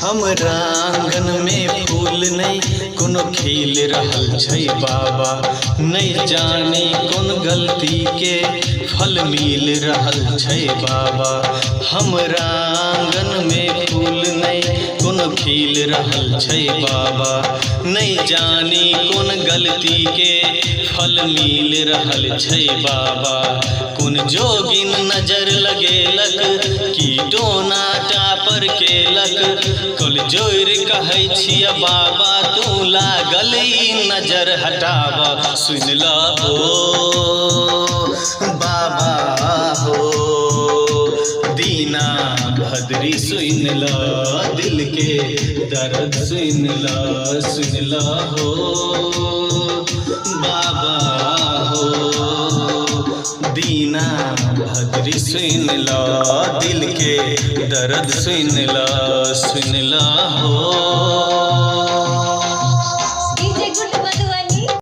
हमरा आंगन में फूल नहीं कोनो खिल रहल छै बाबा, नहीं जाने कौन गलती के फल मिल रहल छै बाबा। हमरा आंगन में फूल नहीं कोनो खिल रहल छै बाबा, नहीं जानी कौन गलती के फल मिल रहल छै बाबा। कौन जोगिन नजर लगेलक कि डोना टापर केलक, कल जोर कहै छिया बाबा तू लागल ई नजर हटावा। सुन ला हो बाबा हो दीना भद्री, सुन ला दिल के दर्द, सुन ला हो बाबा हो दीना भद्री, सुन ला दिल के दर्द, सुन ला हो।